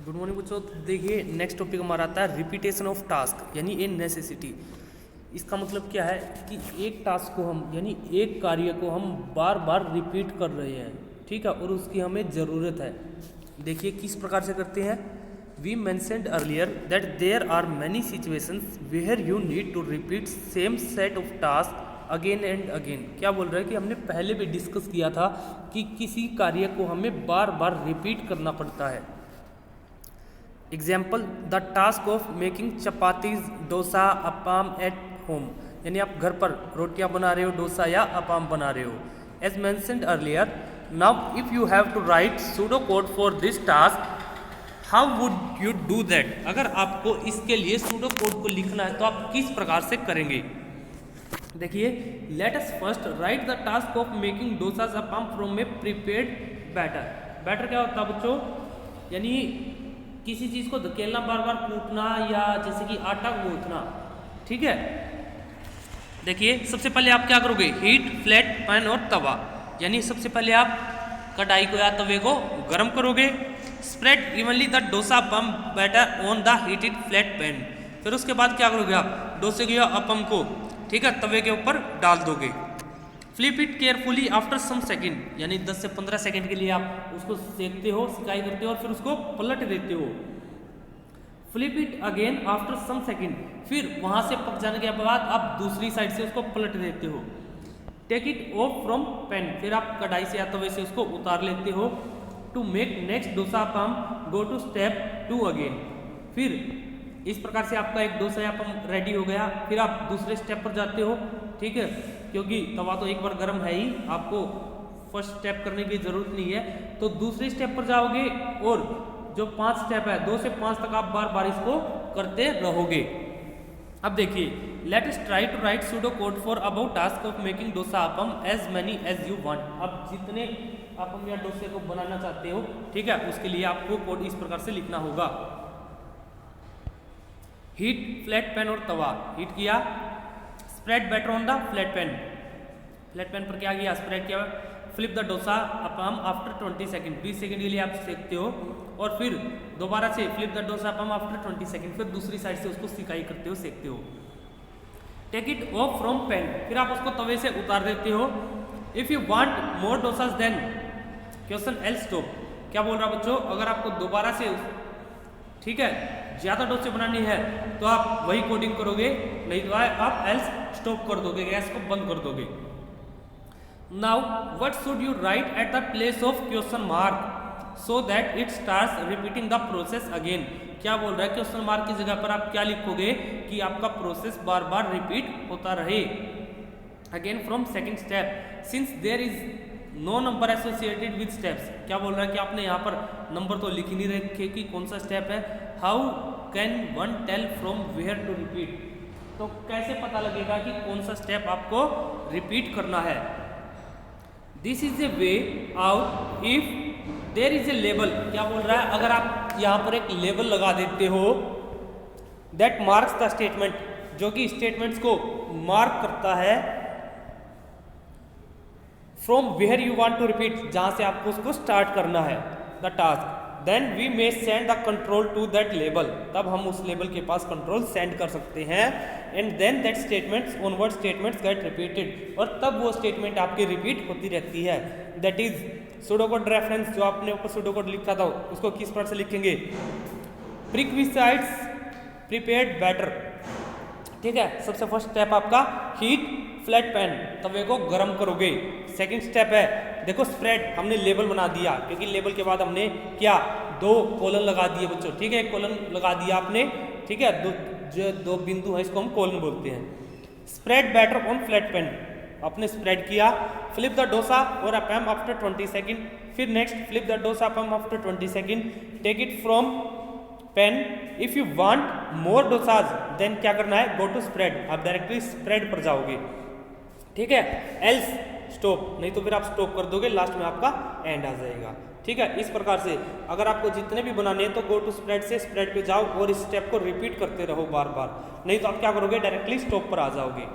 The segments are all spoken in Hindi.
गुड मॉर्निंग बच्चों। तो देखिए नेक्स्ट टॉपिक हमारा आता है रिपीटेशन ऑफ टास्क यानी ए नेसेसिटी। इसका मतलब क्या है कि एक टास्क को हम यानी एक कार्य को हम बार बार रिपीट कर रहे हैं, ठीक है, और उसकी हमें ज़रूरत है। देखिए किस प्रकार से करते हैं। We mentioned earlier that there are many situations where you need to repeat same set of task again and again. क्या बोल रहा है कि हमने पहले भी डिस्कस किया था कि किसी कार्य को हमें बार बार रिपीट करना पड़ता है। Example the task of making chapatis dosa appam at home, यानी आप घर पर रोटियां बना रहे हो, डोसा या अपाम बना रहे हो। As mentioned earlier, now if you have to write pseudo code for this task, how would you do that. अगर आपको इसके लिए सूडो कोड को लिखना है तो आप किस प्रकार से करेंगे। देखिए let us first write the task of making dosas appam from a prepared batter. Batter क्या होता है बच्चों, यानी किसी चीज़ को धकेलना, बार बार कूटना, या जैसे कि आटा गूंथना, ठीक है। देखिए सबसे पहले आप क्या करोगे, हीट फ्लैट पैन और तवा, यानी सबसे पहले आप कढ़ाई को या तवे को गर्म करोगे। Spread evenly the dosa appam batter on the heated flat pan. फिर उसके बाद क्या करोगे, आप डोसे के या अपम को, ठीक है, तवे के ऊपर डाल दोगे। Flip it carefully after some second, यानी 10 से 15 सेकंड के लिए आप उसको सेकते हो, सिकाई करते हो और फिर उसको पलट देते हो। Flip it again after some second, फिर वहां से पक जाने के बाद आप दूसरी साइड से उसको पलट देते हो। Take it off from pan, फिर आप कढ़ाई से या तवे से उसको उतार लेते हो। टू मेक नेक्स्ट डोसा पम गो टू स्टेप 2 अगेन, फिर इस प्रकार से आपका एक डोसा या पम रेडी हो गया। फिर आप दूसरे स्टेप पर जाते हो, ठीक है, क्योंकि तवा तो एक बार गर्म है ही, आपको फर्स्ट स्टेप करने की जरूरत नहीं है। तो दूसरे स्टेप पर जाओगे और जो 5 स्टेप है 2 से 5 तक आप बार बार इसको करते रहोगे। अब देखिए let us try to write pseudo code for about task of making dosa appam as many as you want. अब जितने अपम या डोसे को बनाना चाहते हो, ठीक है, उसके लिए आपको कोड इस प्रकार से लिखना होगा। हीट फ्लैट पैन और तवा, हीट किया, spread batter on the flat pan, flat pan पर क्या किया, स्प्रेड किया। Flip the dosa appam after 20 second, 20 second के लिए आप सेकते हो और फिर दोबारा से flip the dosa appam after 20 second, फिर दूसरी साइड से उसको सिकाई करते हो, सेकते हो। Take it off from pan, फिर आप उसको तवे से उतार देते हो। If you want more dosas then question else stop. क्या बोल रहा बच्चों, अगर आपको दोबारा से, ठीक है, ज़्यादा डोसे बनानी है तो आप वही कोडिंग करोगे, नहीं तो आप एल्स स्टॉप कर दोगे, गैस को बंद कर दोगे। Now what should you right at the place of question mark so that it starts repeating the process again. क्या बोल रहा है, क्वेश्चन मार्क की जगह पर आप क्या लिखोगे कि आपका प्रोसेस बार बार रिपीट होता रहे। Again from second step, since there is no number associated with steps. क्या बोल रहा है कि आपने यहाँ पर नंबर तो लिख ही नहीं रखे कि कौन सा स्टेप है। How can one tell from where to repeat, तो कैसे पता लगेगा कि कौन सा स्टेप आपको रिपीट करना है। This is a way out if there is a label. क्या बोल रहा है, अगर आप यहाँ पर एक लेबल लगा देते हो दैट मार्क्स द स्टेटमेंट, जो कि स्टेटमेंट्स को मार्क करता है, from where you want to repeat, जहां से आपको उसको स्टार्ट करना है the task, then we may send the control to that label, तब हम उस लेबल के पास कंट्रोल सेंड कर सकते हैं। And then that statements onward statements get repeated, और तब वो स्टेटमेंट आपकी रिपीट होती रहती है। That is pseudo code reference, जो आपने ऊपर सूडो कोड लिखा था उसको किस प्रकार से लिखेंगे। प्रीक्विसाइड्स प्रिपेयर्ड बैटर, ठीक है, सबसे फर्स्ट स्टेप आपका हीट फ्लैट पैन, तवे को गर्म करोगे। सेकंड स्टेप है, देखो स्प्रेड, हमने लेबल बना दिया, क्योंकि लेबल के बाद हमने क्या 2 कॉलन लगा दिए बच्चों, ठीक है, कॉलन लगा दिया आपने, ठीक है, जो 2 बिंदु है इसको हम कॉलन बोलते हैं। Spread batter on flat pan, आपने स्प्रेड किया। फ्लिप द डोसा और अपम आफ्टर 20 सेकंड, फिर next flip the dosa appam after 20 second. Take it from pan, if you want more dosas then क्या करना है, गो टू स्प्रेड, आप डायरेक्टली स्प्रेड पर जाओगे, ठीक है, एल्स स्टॉप, नहीं तो फिर आप स्टॉप कर दोगे, लास्ट में आपका एंड आ जाएगा, ठीक है। इस प्रकार से अगर आपको जितने भी बनाने हैं तो गो टू स्प्रेड से स्प्रेड पे जाओ और इस स्टेप को रिपीट करते रहो बार बार, नहीं तो आप क्या करोगे, डायरेक्टली स्टॉप पर आ जाओगे।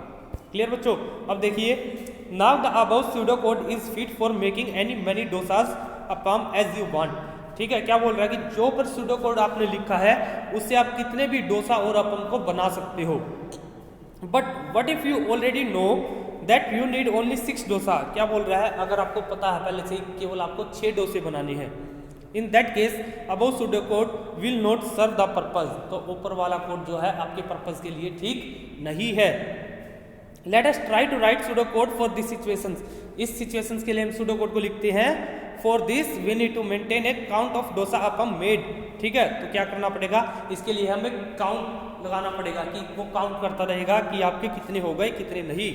क्लियर बच्चों। अब देखिए, now the above pseudo code is fit for making any many dosas appam as you want. ठीक है, क्या बोल रहा है कि जो पर सूडो कोड आपने लिखा है उससे आप कितने भी डोसा और अपम को बना सकते हो। But what if you already know that you need only 6 dosa, क्या बोल रहा है, अगर आपको पता है पहले से ही केवल आपको 6 डोसे बनाने हैं, in that case above pseudo code will not serve the purpose, तो ऊपर वाला कोड जो है आपके पर्पज के लिए ठीक नहीं है। Let us try to write pseudo code for this situations, इस सिचुएशंस के लिए हम सूडो कोड को लिखते हैं। For this we need to maintain a count of dosa appam made, ठीक है, तो क्या करना पड़ेगा, इसके लिए हमें काउंट लगाना पड़ेगा कि वो काउंट करता रहेगा कि आपके कितने हो गए कितने नहीं।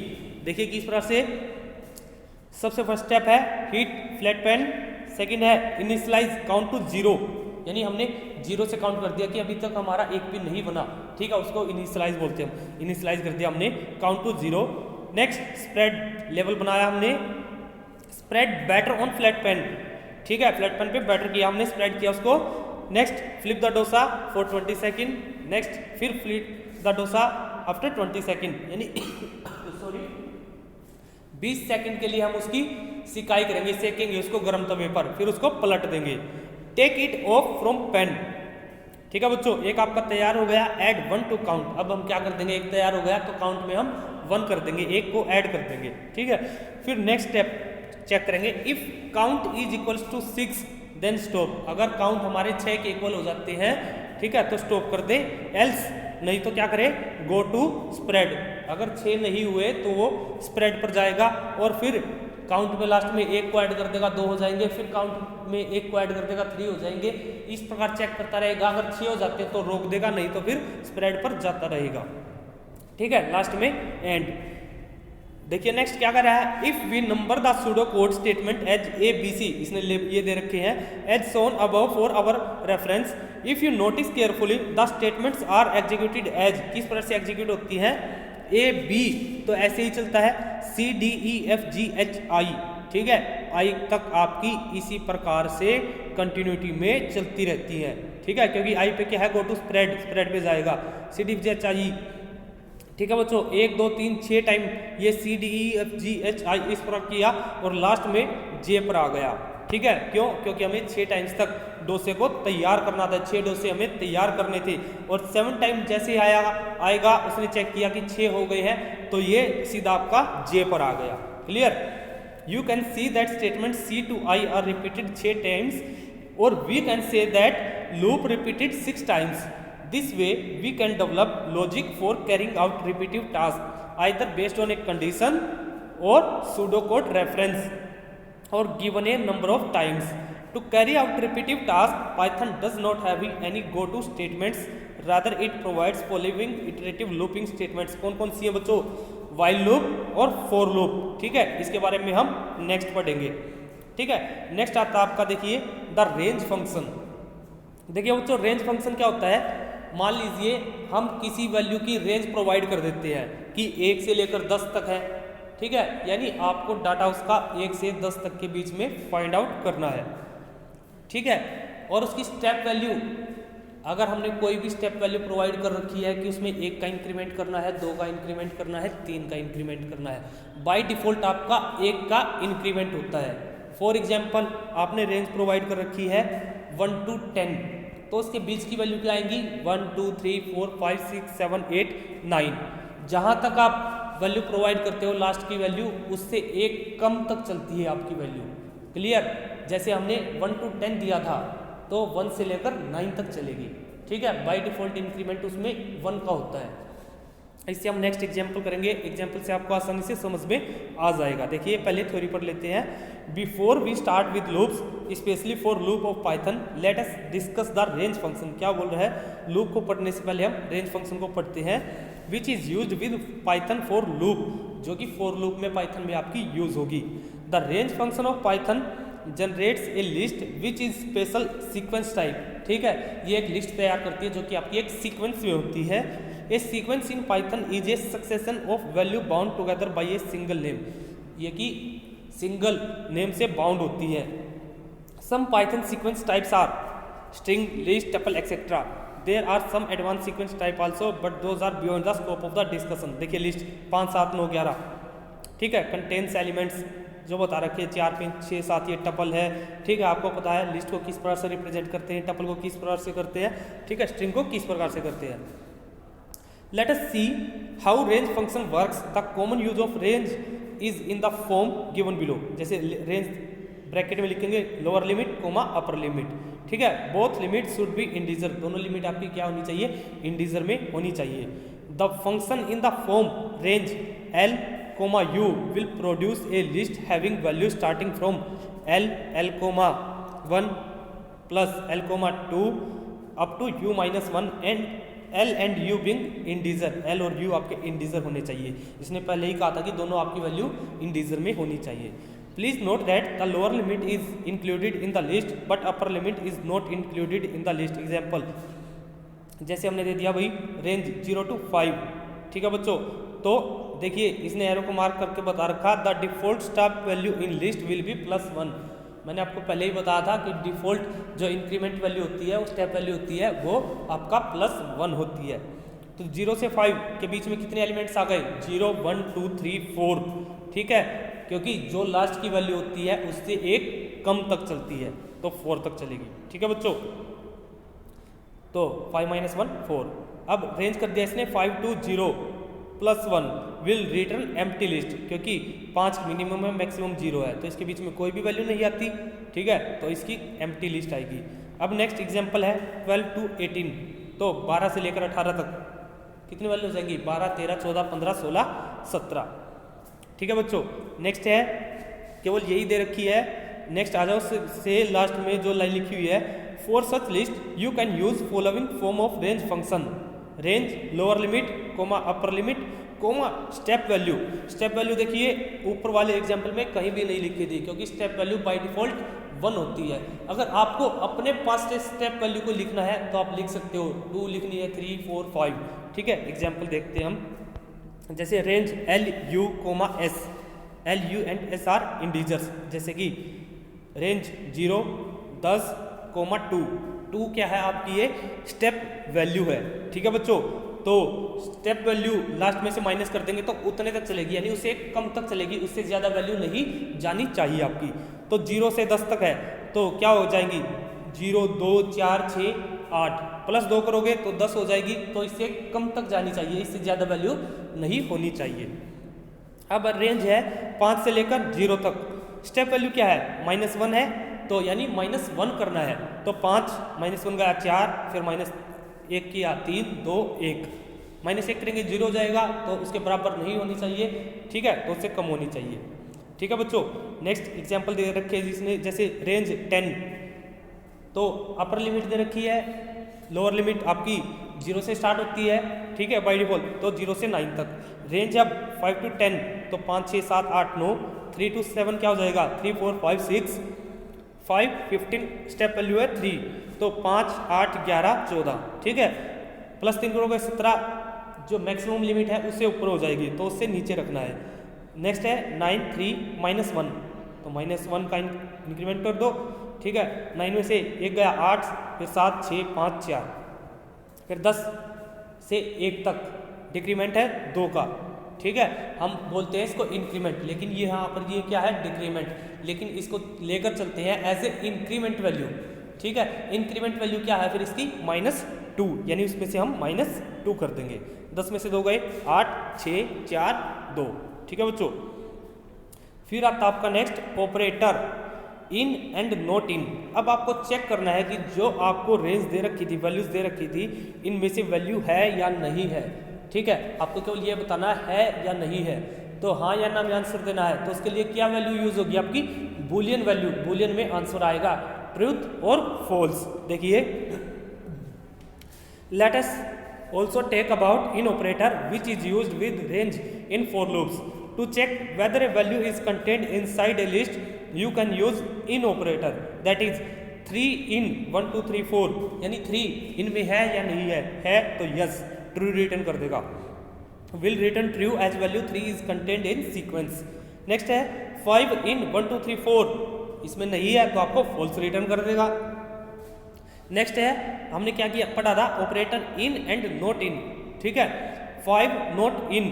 देखिए किस तरह से, सबसे फर्स्ट स्टेप है हीट फ्लैट पैन, सेकंड है इनिशियलाइज काउंट टू 0, यानी हमने 0 से काउंट कर दिया कि अभी तक हमारा एक भी नहीं बना, ठीक है, उसको इनिशियलाइज बोलते हैं, इनिशियलाइज कर दिया हमने count to 0। Next spread level बनाया हमने, spread batter on flat pan, ठीक है, फ्लैट पैन पे बैटर किया हमने, स्प्रेड किया उसको। Next flip the dosa for 20 second, next फिर flip the dosa after 20 second, यानी सॉरी 20 सेकंड के लिए हम उसकी सिकाई करेंगे, सेकेंगे उसको गर्म तवे पर, फिर उसको पलट देंगे। Take it off from pan, ठीक है बच्चों, एक आपका तैयार हो गया, ऐड 1 टू काउंट, अब हम क्या कर देंगे, एक तैयार हो गया तो काउंट में हम 1 कर देंगे, एक को ऐड कर देंगे, ठीक है। फिर नेक्स्ट स्टेप चेक करेंगे, if count is equals to 6 then stop, अगर काउंट हमारे 6 के इक्वल हो जाते हैं, ठीक है, तो स्टॉप कर दे, एल्स नहीं तो क्या करे, गो टू स्प्रेड, अगर 6 नहीं हुए तो वो स्प्रेड पर जाएगा और फिर काउंट में लास्ट में 1 को ऐड कर देगा, 2 हो जाएंगे, फिर काउंट में 1 को ऐड कर देगा, 3 हो जाएंगे, इस प्रकार चेक करता रहेगा, अगर 6 हो जाते हैं तो रोक देगा, नहीं तो फिर स्प्रेड पर जाता रहेगा, ठीक है, लास्ट में एंड। देखिए नेक्स्ट क्या कर रहा है, if we number the pseudo code statement as A B C, इसने ये दे रखे हैं as shown above for our reference, if you notice carefully the statements are executed as, किस तरह से एग्जीक्यूट होती है, ए बी तो ऐसे ही चलता है, C D E F G H I, ठीक है, आई तक आपकी इसी प्रकार से कंटिन्यूटी में चलती रहती है, ठीक है, क्योंकि आई पे क्या है, गो टू स्प्रेड, स्प्रेड पे जाएगा, C D F G H I, ठीक है बच्चों, 1 2 3 6 टाइम ये C D E F G H I इस पर किया और लास्ट में जे पर आ गया, ठीक है, क्यों, क्योंकि हमें 6 टाइम्स तक डोसे को तैयार करना था, 6 डोसे हमें तैयार करने थे, और 7 टाइम जैसे आएगा उसने चेक किया कि 6 हो गए हैं, तो ये सीधा आपका जे पर आ गया, clear. You can see that statement C to I are repeated 6 times, और we can say that loop repeated 6 times. This way we can develop logic for carrying out repetitive tasks either based on a condition or pseudocode reference or given a number of times. To carry out repetitive tasks, Python does not have any go-to statements. Rather, it provides following iterative looping statements. कौन कौन सी है बच्चों, while loop और for loop, ठीक है, इसके बारे में हम नेक्स्ट पढ़ेंगे, ठीक है। नेक्स्ट आता है आपका, देखिए द रेंज फंक्शन। देखिए बच्चों रेंज फंक्शन क्या होता है, मान लीजिए हम किसी वैल्यू की रेंज प्रोवाइड कर देते हैं कि 1 से लेकर 10 तक है, ठीक है, यानी आपको डाटा उसका 1 से 10 तक के बीच में फाइंड आउट करना है, ठीक है, और उसकी स्टेप वैल्यू, अगर हमने कोई भी स्टेप वैल्यू प्रोवाइड कर रखी है कि उसमें 1 का इंक्रीमेंट करना है, 2 का इंक्रीमेंट करना है, 3 का इंक्रीमेंट करना है, बाय डिफॉल्ट आपका 1 का इंक्रीमेंट होता है। फॉर एग्जाम्पल आपने रेंज प्रोवाइड कर रखी है 1 to 10, तो उसके बीच की वैल्यू क्या आएंगी, 1 2 3 4 5 6 7 8 9, जहाँ तक आप वैल्यू प्रोवाइड करते हो लास्ट की वैल्यू उससे 1 कम तक चलती है आपकी वैल्यू, क्लियर। जैसे हमने 1 to 10 दिया था तो 1 से लेकर 9 तक चलेगी, ठीक है, बाय डिफॉल्ट इंक्रीमेंट उसमें 1 का होता है। इससे हम नेक्स्ट एग्जाम्पल करेंगे, एग्जाम्पल से आपको आसानी से समझ में आ जाएगा। देखिए पहले थ्योरी पढ़ लेते हैं। Before we start with loops specially for loop of Python let us discuss the range function. क्या बोल रहा है, लूप को पढ़ने से पहले हम रेंज फंक्शन को पढ़ते हैं, which is used with Python for loop, जो कि फॉर लूप में पाइथन में आपकी यूज होगी। The range function of Python generates A list which is special sequence type, ठीक है, ये एक लिस्ट तैयार करती है जो कि आपकी एक सीक्वेंस में होती है। A sequence in Python is a succession of value bound together by a single name, ये कि सिंगल नेम से बाउंड होती है। Some Python sequence types are string, list, tuple etcetera. There are some advance sequence type also but those are beyond the scope of the discussion. देखिए लिस्ट 5 7 9 11, ठीक है, कंटेन्स एलिमेंट्स जो बता रखे 4 5 6 7 ये टपल है, ठीक है। आपको पता है लिस्ट को किस प्रकार से रिप्रेजेंट करते हैं, टपल को किस प्रकार से करते हैं, ठीक है, स्ट्रिंग को किस प्रकार से करते हैं। Let us see how range function works. The common use of range is in the form given below. जैसे रेंज ब्रैकेट में लिखेंगे lower limit comma upper limit, ठीक है। Both limit should be integer, दोनों लिमिट आपकी क्या होनी चाहिए, इंटीजर में होनी चाहिए। The function in the form range L comma U will produce a list having value starting from L comma 1 plus L comma 2 up to U minus 1 and L and U being integer. L और यू आपके इंटीजर होने चाहिए। इसने पहले ही कहा था कि दोनों आपकी वैल्यू इंटीजर में होनी चाहिए। Please note that the lower limit is included in the list but upper limit is not included in the list. Example जैसे हमने दे दिया भाई रेंज 0 to 5, ठीक है बच्चों। तो देखिए इसने एरो को मार्क करके बता रखा the default step value in list will be +1। मैंने आपको पहले ही बताया था कि डिफॉल्ट जो इंक्रीमेंट वैल्यू होती है, वो स्टेप वैल्यू होती है, वो आपका +1 होती है। तो 0 से 5 के बीच में कितने एलिमेंट्स आ गए, 0 1 2 3 4, ठीक है। क्योंकि जो लास्ट की वैल्यू होती है उससे एक कम तक चलती है, तो 4 तक चलेगी, ठीक है बच्चों। तो 5 - 1 4। अब रेंज कर दिया इसने 5 to 0 +1 will return empty list, क्योंकि 5 मिनिमम है मैक्सिमम 0 है, तो इसके बीच में कोई भी वैल्यू नहीं आती, ठीक है। तो इसकी एम्प्टी लिस्ट आएगी। अब नेक्स्ट एग्जांपल है 12 to 18। तो 12 से लेकर 18 तक कितनी वैल्यू हो जाएंगी, 12 13 14 15 16 17, ठीक है बच्चों। नेक्स्ट है केवल यही दे रखी है। नेक्स्ट आ जाओ से लास्ट में जो लाइन लिखी हुई है, for such list you can use following form of range function. Range lower limit comma upper limit comma step value. Step value देखिए ऊपर वाले एग्जाम्पल में कहीं भी नहीं लिखी थी, क्योंकि स्टेप वैल्यू बाय डिफॉल्ट 1 होती है। अगर आपको अपने पास से स्टेप वैल्यू को लिखना है तो आप लिख सकते हो, 2 लिखनी है, 3 4 5, ठीक है। एग्जाम्पल देखते हैं हम। जैसे range L U comma S, L U and S are integers. जैसे कि रेंज 0 10 कोमा 2 क्या है आपकी, ये स्टेप वैल्यू है, ठीक है बच्चों। तो स्टेप वैल्यू लास्ट में से माइनस कर देंगे तो उतने तक चलेगी, यानी उससे कम तक चलेगी, उससे ज़्यादा वैल्यू नहीं जानी चाहिए आपकी। तो 0 से 10 तक है तो क्या हो जाएंगी, 0 2 4 6 8 प्लस 2 करोगे तो 10 हो जाएगी। तो इससे कम तक जानी चाहिए, इससे ज़्यादा वैल्यू नहीं होनी चाहिए। अब रेंज है 5 से लेकर 0 तक। स्टेप वैल्यू क्या है, -1 है, तो यानी -1 करना है। तो 5 -1 गया 4, फिर -1 किया 3 2 1, -1 करेंगे 0 हो जाएगा, तो उसके बराबर नहीं होनी चाहिए, ठीक है, तो उससे कम होनी चाहिए, ठीक है बच्चों। नेक्स्ट एग्जांपल दे रखे है जिसने, जैसे रेंज 10। तो अपर लिमिट दे रखी है, लोअर लिमिट आपकी 0 से स्टार्ट होती है, ठीक है, बाय डिफॉल्ट, तो 0 से 9 तक। रेंज अब 5 to 10, तो 5 6 7 8 9, 3 to 7 क्या हो जाएगा, 3 4 5 6 5 15 स्टेप वैल्यू है 3, तो 5 8 11 14, ठीक है। प्लस 3 करोगे 17, जो मैक्सिमम लिमिट है उससे ऊपर हो जाएगी, तो उससे नीचे रखना है। नेक्स्ट है 9 3 -1, तो -1 का इंक्रीमेंट कर दो, ठीक है। 9 में से 1 गया 8, फिर 7 6 5 4, फिर 10 से 1 तक डिक्रीमेंट है 2 का, ठीक है। हम बोलते हैं इसको इंक्रीमेंट, लेकिन ये यहाँ पर ये क्या है, डिक्रीमेंट, लेकिन इसको लेकर चलते हैं एज ए इंक्रीमेंट वैल्यू, ठीक है। इंक्रीमेंट वैल्यू क्या है फिर इसकी, -2, यानी उसमें से हम -2 कर देंगे। 10 में से 2 गए 8 6 4 2, ठीक है बच्चों। फिर आता आपका next operator in and not in. अब आपको चेक करना है कि जो आपको रेंज दे रखी थी, वैल्यूज दे रखी थी, इनमें से वैल्यू है या नहीं है, ठीक है। आपको केवल ये बताना है या नहीं है, तो हाँ या ना में आंसर देना है। तो उसके लिए क्या वैल्यू यूज होगी आपकी, बूलियन वैल्यू। बूलियन में आंसर आएगा ट्रूथ और फॉल्स। देखिए let us also take about in operator which is used with range in for loops to check whether a value is contained inside a list. You can use in operator, that is 3 in 1 2 3 4, यानी 3 in में है या नहीं है तो yes true रिटर्न कर देगा, will return true as value 3 is contained in sequence. Next है 5 in 1 2 3 4, इसमें नहीं है तो आपको false रिटर्न कर देगा। नेक्स्ट है हमने क्या किया, पढ़ा था operator in and not in, ठीक है। 5 नॉट इन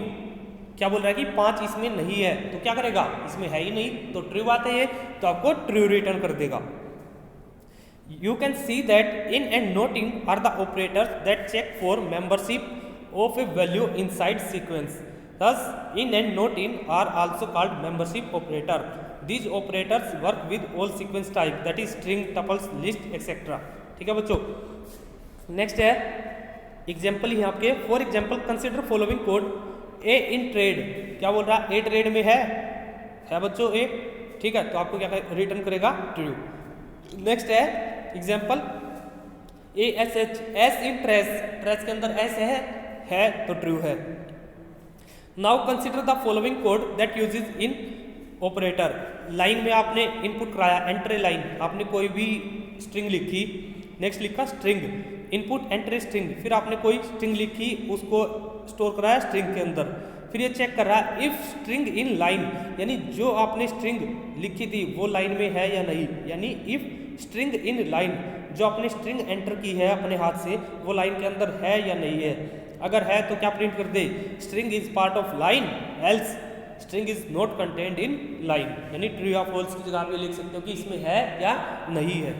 क्या बोल रहा है कि 5 इसमें नहीं है, तो क्या करेगा, इसमें है ही नहीं तो ट्रू बात है ये, तो आपको ट्रू रिटर्न कर देगा। You can see that in and not in are the operators that check for membership of a value inside sequence. Thus, in and not in are also called membership operator. These operators work with all sequence type, that is string, tuples, list, etc. ठीक है बच्चों। नेक्स्ट है एग्जाम्पल यहाँ आपके, for example consider following code, A in trade, क्या बोल रहा है, ए ट्रेड में है बच्चों ए, ठीक है, तो आपको क्या रिटर्न करेगा, ट्रू। नेक्स्ट है example A S H, S in trace, trace के अंदर एस है तो ट्रू है। Now consider the following code that usage in operator, line में आपने इनपुट कराया एंट्री लाइन, आपने कोई भी स्ट्रिंग लिखी, नेक्स्ट लिखा स्ट्रिंग, इनपुट एंट्री स्ट्रिंग, फिर आपने कोई स्ट्रिंग लिखी उसको स्टोर कराया स्ट्रिंग के अंदर, फिर ये चेक कर रहा है इफ स्ट्रिंग इन लाइन, यानी जो आपने स्ट्रिंग लिखी थी वो लाइन में है या नहीं, यानी इफ स्ट्रिंग इन लाइन, जो आपने स्ट्रिंग एंटर की है अपने हाथ से वो लाइन के अंदर है या नहीं है, अगर है तो क्या प्रिंट कर दे, string is part of line, else string is not content in line, यानी ट्रू या फॉल्स की जगह पे लिख सकते हो कि इसमें है या नहीं है।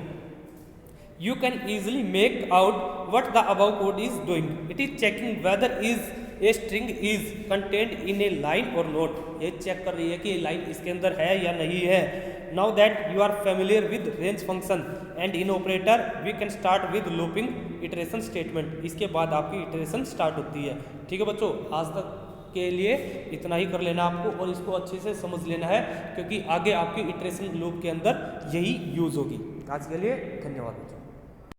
You can easily make out what the above code is doing. It is checking whether a string is contained in a line or not. ये चेक कर रही है कि लाइन इसके अंदर है या नहीं है। Now that you are familiar with range function and in operator, we can start with looping iteration statement. इसके बाद आपकी iteration स्टार्ट होती है। ठीक है बच्चों, आज तक के लिए इतना ही कर लेना आपको, और इसको अच्छे से समझ लेना है क्योंकि आगे आपकी iteration लूप के अंदर यही यूज होगी। आज के लिए धन्यवाद।